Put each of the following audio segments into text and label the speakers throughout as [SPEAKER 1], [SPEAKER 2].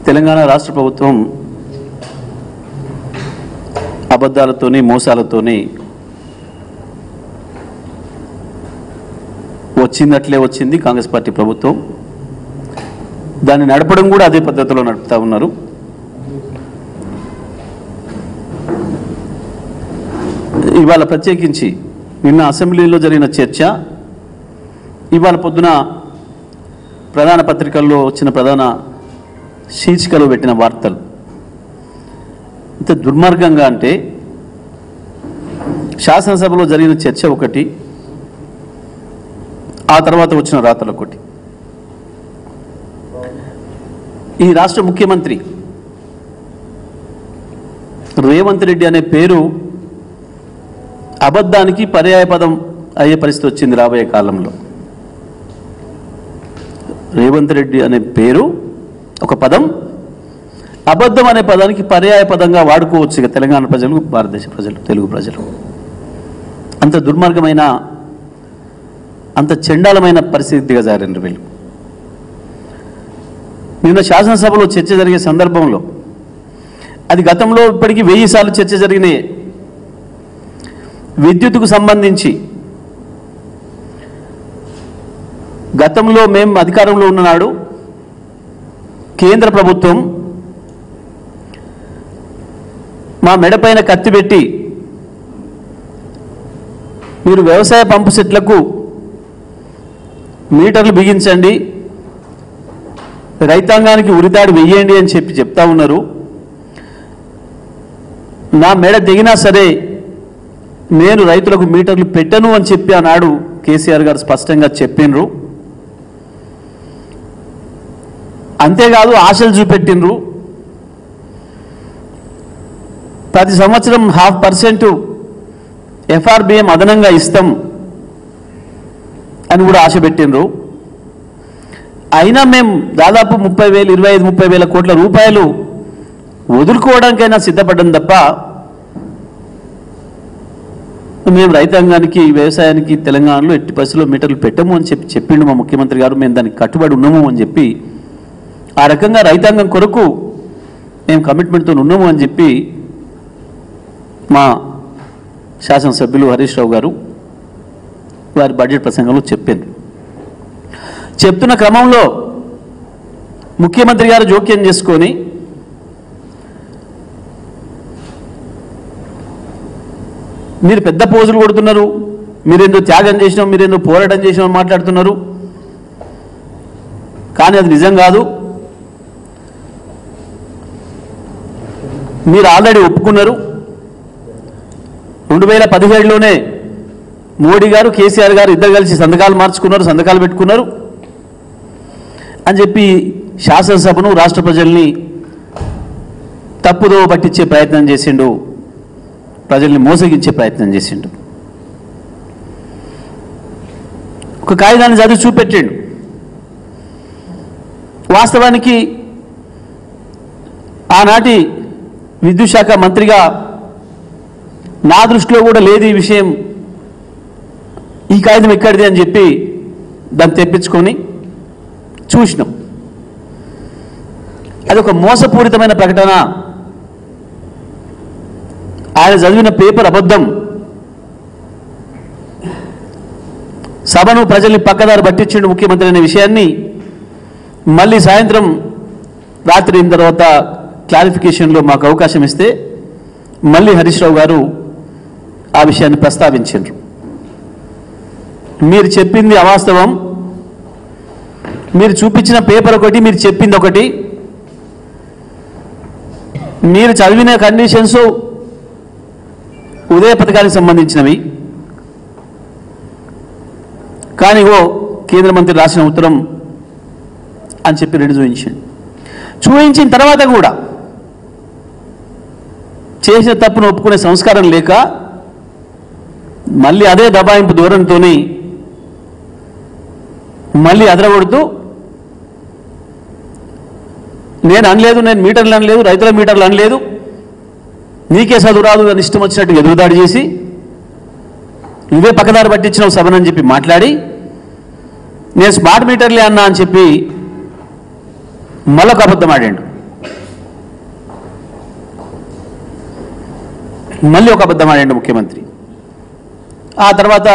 [SPEAKER 1] తెలంగాణ రాష్ట్ర ప్రభుత్వం అబద్ధాలతోని మోసాలతోని వచ్చిందట్లే వచ్చింది కాంగ్రెస్ పార్టీ ప్రభుత్వం. దాన్ని నడపడం కూడా అదే పద్ధతిలో నడుపుతా ఉన్నారు. ఇవాళ ప్రత్యేకించి నిన్న అసెంబ్లీలో జరిగిన చర్చ, ఇవాళ పొద్దున ప్రధాన పత్రికల్లో వచ్చిన ప్రధాన శీర్షికలు పెట్టిన వార్తలు ఇంత దుర్మార్గంగా అంటే, శాసనసభలో జరిగిన చర్చ ఒకటి, ఆ తర్వాత వచ్చిన రాతలు ఒకటి. ఈ రాష్ట్ర ముఖ్యమంత్రి రేవంత్ రెడ్డి అనే పేరు అబద్ధానికి పర్యాయపదం అయ్యే పరిస్థితి వచ్చింది రాబోయే కాలంలో. రేవంత్ రెడ్డి అనే పేరు ఒక పదం అబద్ధం అనే పదానికి పర్యాయ పదంగా వాడుకోవచ్చు ఇక తెలంగాణ ప్రజలు, భారతదేశ ప్రజలు, తెలుగు ప్రజలు. అంత దుర్మార్గమైన, అంత చండాలమైన పరిస్థితి దిగజారండి వీళ్ళు. నిన్న శాసనసభలో చర్చ జరిగే సందర్భంలో, అది గతంలో ఇప్పటికీ 1000 సార్లు చర్చ జరిగినాయి. విద్యుత్తుకు సంబంధించి గతంలో మేము అధికారంలో ఉన్ననాడు కేంద్ర ప్రభుత్వం మా మెడపైన కత్తి పెట్టి మీరు వ్యవసాయ పంపు సెట్లకు మీటర్లు బిగించండి, రైతాంగానికి ఉరితాడు వెయ్యండి అని చెప్తా ఉన్నారు. నా మెడ దిగినా సరే నేను రైతులకు మీటర్లు పెట్టను అని చెప్పి ఆనాడు కేసీఆర్ గారు స్పష్టంగా చెప్పినరు. అంతేకాదు ఆశలు చూపెట్టినరు. ప్రతి సంవత్సరం 0.5% FRBM అదనంగా ఇస్తాం అని కూడా ఆశ పెట్టినరు. అయినా మేము దాదాపు 30,000, 25-30,000 కోట్ల రూపాయలు వదులుకోవడానికైనా సిద్ధపడ్డం తప్ప మేము రైతాంగానికి, వ్యవసాయానికి తెలంగాణలో ఎట్టి పరిస్థితుల్లో మీటర్లు పెట్టము అని చెప్పిండు మా ముఖ్యమంత్రి గారు. మేము దానికి కట్టుబడి ఉన్నాము అని చెప్పి, ఆ రకంగా రైతాంగం కొరకు మేము కమిట్మెంట్తో ఉన్నాము అని చెప్పి మా శాసనసభ్యులు హరీష్ రావు గారు వారి బడ్జెట్ ప్రసంగంలో చెప్పారు. చెప్తున్న క్రమంలో ముఖ్యమంత్రి గారు జోక్యం చేసుకొని మీరు పెద్ద పోజులు కొడుతున్నారు, మీరేందో త్యాగం చేసినాం, మీరేందో పోరాటం చేసినాం మాట్లాడుతున్నారు, కానీ అది నిజం కాదు. మీరు ఆల్రెడీ ఒప్పుకున్నారు. 2017లోనే మోడీ గారు, కేసీఆర్ గారు ఇద్దరు కలిసి సంతకాలు మార్చుకున్నారు, సంతకాలు పెట్టుకున్నారు అని చెప్పి శాసనసభను, రాష్ట్ర ప్రజల్ని తప్పుదో పట్టించే ప్రయత్నం చేసిండు, ప్రజల్ని మోసగించే ప్రయత్నం చేసిండు. ఒక కాగితాన్ని చదివి చూపెట్టాడు. వాస్తవానికి ఆనాటి విద్యుత్ శాఖ మంత్రిగా నా దృష్టిలో కూడా లేదు ఈ విషయం, ఈ కాగితం ఎక్కడిది అని చెప్పి దాన్ని తెప్పించుకొని చూసినాం. అది ఒక మోసపూరితమైన ప్రకటన. ఆయన చదివిన పేపర్ అబద్ధం. సభను, ప్రజల్ని పక్కదారి పట్టించిండు ముఖ్యమంత్రి అనే విషయాన్ని మళ్ళీ సాయంత్రం రాత్రి అయిన తర్వాత క్లారిఫికేషన్లో మాకు అవకాశం ఇస్తే మళ్ళీ హరీష్ రావు గారు ఆ విషయాన్ని ప్రస్తావించారు. మీరు చెప్పింది అవాస్తవం, మీరు చూపించిన పేపర్ ఒకటి, మీరు చెప్పింది ఒకటి, మీరు చదివిన కండిషన్స్ ఉదయ పథకానికి సంబంధించినవి, కానీ కేంద్ర మంత్రి రాసిన ఉత్తరం అని చెప్పి రెండు చూపించిన తర్వాత కూడా చేసిన తప్పును ఒప్పుకునే సంస్కారం లేక మళ్ళీ అదే దబాయింపు ధోరణితో మళ్ళీ అదరగొడుతూ, నేను అనలేదు, నేను మీటర్లు అనలేదు, రైతుల మీటర్లు అనలేదు, నీకే చదువు రాదు అని ఇష్టం వచ్చినట్టు ఎదురుదాడి చేసి నువ్వే పక్కదారి పట్టించినావు సభనని చెప్పి మాట్లాడి, నేను స్మార్ట్ మీటర్లే అన్నా అని చెప్పి మళ్ళొక అబద్ధం ఆడాడు. మళ్ళీ ఒక అబద్ధం ఆడండి ముఖ్యమంత్రి. ఆ తర్వాత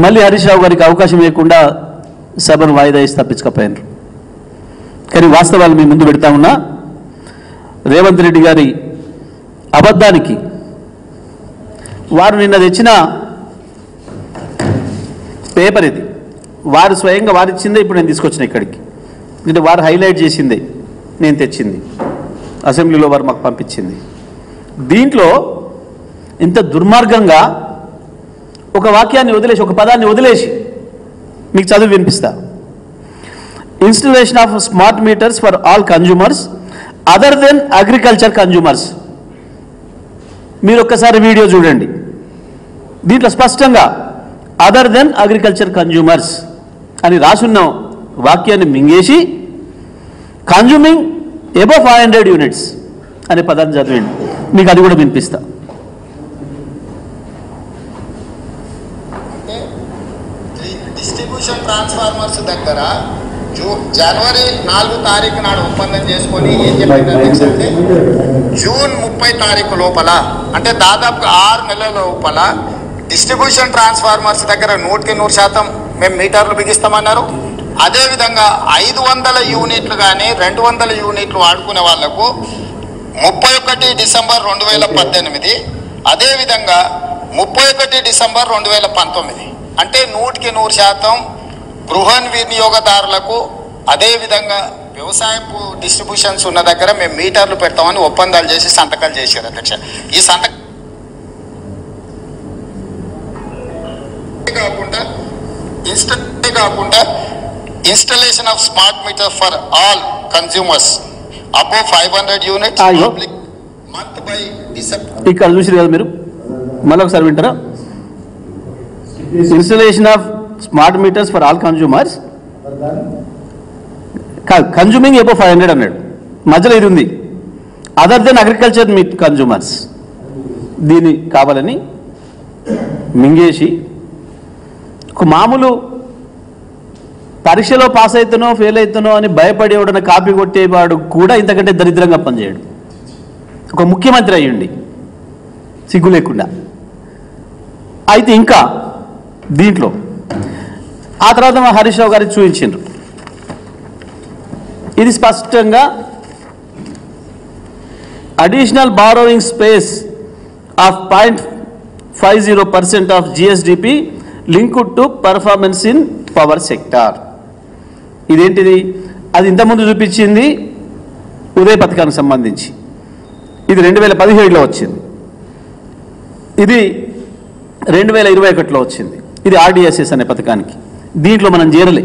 [SPEAKER 1] మళ్ళీ హరీష్ రావు గారికి అవకాశం ఇవ్వకుండా సభను వాయిదా వేసి తప్పించకపోయినారు. కానీ వాస్తవాలు మీ ముందు పెడతా ఉన్నా, రేవంత్ రెడ్డి గారి అబద్ధానికి వారు నిన్న తెచ్చిన పేపర్ ఇది, వారు స్వయంగా వారిచ్చిందే ఇప్పుడు నేను తీసుకొచ్చిన ఇక్కడికి. ఎందుకంటే వారు హైలైట్ చేసిందే నేను తెచ్చింది, అసెంబ్లీలో వారు మాకు పంపించింది. దీంట్లో ఇంత దుర్మార్గంగా ఒక వాక్యాన్ని వదిలేసి, ఒక పదాన్ని వదిలేసి మీకు చదువు వినిపిస్తా. Installation of smart meters for all consumers other than agriculture consumers. మీరు ఒక్కసారి వీడియో చూడండి. దీంట్లో స్పష్టంగా అదర్ దెన్ అగ్రికల్చర్ కన్జ్యూమర్స్ అని రాసున్న వాక్యాన్ని మింగేసి కన్జ్యూమింగ్ అబవ్ 500 యూనిట్స్ అనే పదాన్ని చదివండి. మీకు అది కూడా వినిపిస్తా.
[SPEAKER 2] డిస్ట్రిబ్యూషన్ ట్రాన్స్ఫార్మర్స్ దగ్గర జనవరి 4 తారీఖు నాడు ఒప్పందం చేసుకొని ఏం చెప్పిందంటే జూన్ 30 తారీఖు లోపల, అంటే దాదాపు 6 నెలల లోపల డిస్ట్రిబ్యూషన్ ట్రాన్స్ఫార్మర్స్ దగ్గర 100% మేము మీటర్లు బిగిస్తామన్నారు. అదేవిధంగా 500 యూనిట్లు కానీ 200 యూనిట్లు వాడుకునే వాళ్లకు 31 డిసెంబర్ 2018, అదేవిధంగా 31 డిసెంబర్ 2019, అంటే 100% గృహ వినియోగదారులకు, అదేవిధంగా వ్యవసాయపు డిస్ట్రిబ్యూషన్స్ ఉన్న దగ్గర మేము మీటర్లు పెడతామని ఒప్పందాలు చేసి సంతకాలు చేశారు అధ్యక్ష. ఈ సంతకం కాకుండా installation of smart meter for all consumers above 500 units month by December.
[SPEAKER 1] ఇక్కడ చూసారు కదా మీరు, మళ్ళీ ఒకసారి వింటారా? Installation of smart meters for all consumers, consuming above 500 అన్నాడు, మధ్యలో ఇది ఉంది other than agriculture meet consumers. దీన్ని కావాలని మింగేసి ఒక మామూలు పరీక్షలో పాస్ అవుతానో ఫెయిల్ అవుతానో అని భయపడి ఎవడన్నా కాపీ కొట్టేవాడు కూడా ఇంతకంటే దరిద్రంగా పనిచేయడు. ఒక ముఖ్యమంత్రి అయ్యండి సిగ్గు లేకుండా. అయితే ఇంకా దీంట్లో ఆ తర్వాత మా హరీష్ రావు గారికి చూపించారు. ఇది స్పష్టంగా additional borrowing space of 0.50% of GSDP linked to performance in power sector. ఇదేంటిది? అది ఇంతకుముందు చూపించింది ఉదయ పథకానికి సంబంధించి, ఇది 2017లో వచ్చింది, ఇది 2021లో వచ్చింది. ఇది ఆర్డిఎస్ఎస్ అనే పథకానికి. దీంట్లో మనం చేరలే.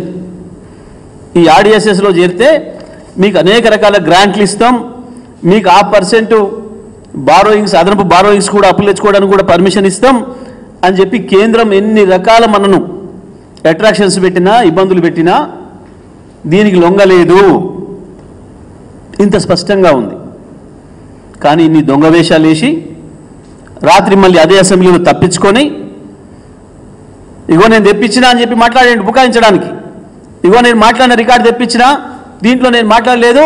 [SPEAKER 1] ఈ ఆర్డిఎస్ఎస్లో చేరితే మీకు అనేక రకాల గ్రాంట్లు ఇస్తాం, మీకు ఆ % బారోయింగ్స్, అదనపు బారోయింగ్స్ కూడా అప్పులు తెచ్చుకోవడానికి కూడా పర్మిషన్ ఇస్తాం అని చెప్పి కేంద్రం ఎన్ని రకాల మనను అట్రాక్షన్స్ పెట్టినా ఇబ్బందులు పెట్టినా దీనికి లొంగలేదు. ఇంత స్పష్టంగా ఉంది. కానీ ఇన్ని దొంగ వేషాలు వేసి రాత్రి మళ్ళీ అదే అసెంబ్లీలో తప్పించుకొని ఇగో నేను తెప్పించినా అని చెప్పి మాట్లాడండి బుకాయించడానికి. ఇగో నేను మాట్లాడిన రికార్డు తెప్పించినా, దీంట్లో నేను మాట్లాడలేదు,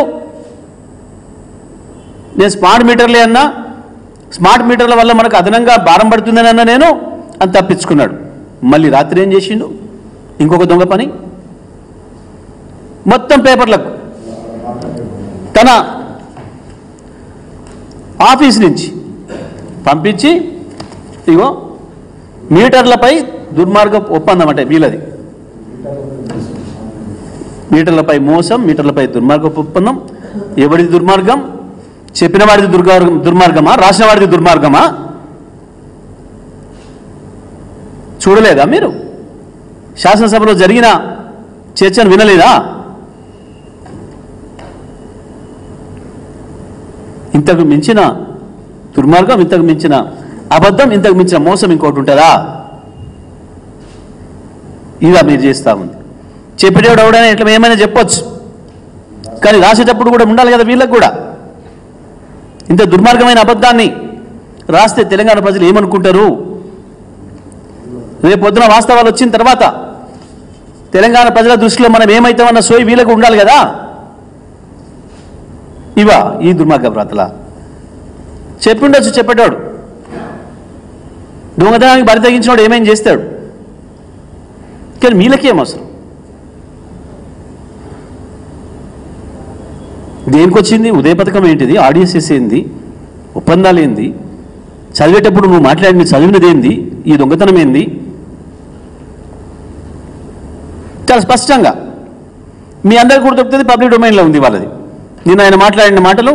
[SPEAKER 1] నేను స్మార్ట్ మీటర్లే అన్నా, స్మార్ట్ మీటర్ల వల్ల మనకు అదనంగా భారం పడుతుందని అన్నా నేను అని తప్పించుకున్నాడు. మళ్ళీ రాత్రి ఏం చేసిండు? ఇంకొక దొంగ పని. మొత్తం పేపర్లకు తన ఆఫీస్ నుంచి పంపించి ఇగో మీటర్లపై దుర్మార్గ ఒప్పందం, అంటే వీళ్ళది మీటర్లపై మోసం, మీటర్లపై దుర్మార్గ ఒప్పందం. ఎవరిది దుర్మార్గం? చెప్పిన వాడిది దుర్మార్గమా? రాసిన వాడిది దుర్మార్గమా? చూడలేదా మీరు? శాసనసభలో జరిగిన చర్చను వినలేదా? ఇంతకు మించిన దుర్మార్గం, ఇంతకు మించిన అబద్ధం, ఇంతకు మించిన మోసం ఇంకోటి ఉంటుందా? ఇదా మీరు చేస్తా ఉంది. చెప్పేటప్పుడు ఎవడైనా ఇట్లా ఏమైనా చెప్పొచ్చు, కానీ రాసేటప్పుడు కూడా ఉండాలి కదా వీళ్ళకు కూడా. ఇంత దుర్మార్గమైన అబద్ధాన్ని రాస్తే తెలంగాణ ప్రజలు ఏమనుకుంటారు? రేపు పొద్దున వాస్తవాలు వచ్చిన తర్వాత తెలంగాణ ప్రజల దృష్టిలో మనం ఏమైతామన్న సోయి వీళ్ళకు ఉండాలి కదా. ఇవా ఈ దుర్మార్గ వ్రతల చెప్పిండొచ్చు చెప్పేటాడు. దొంగతనానికి బరి తగ్గించినాడు ఏమేం చేస్తాడు. కానీ మీలకేం అవసరం? దేనికి వచ్చింది? ఉదయ పథకం ఏంటిది? ఆర్డిఎస్ఎస్ ఏంది? ఒప్పందాలు ఏంది? చదివేటప్పుడు నువ్వు మాట్లాడిన చదివినది ఏంది? ఈ దొంగతనం ఏంది? చాలా స్పష్టంగా మీ అందరికీ కూడా దొరుకుతుంది, పబ్లిక్ డొమైన్లో ఉంది వాళ్ళది. నేను ఆయన మాట్లాడిన మాటలు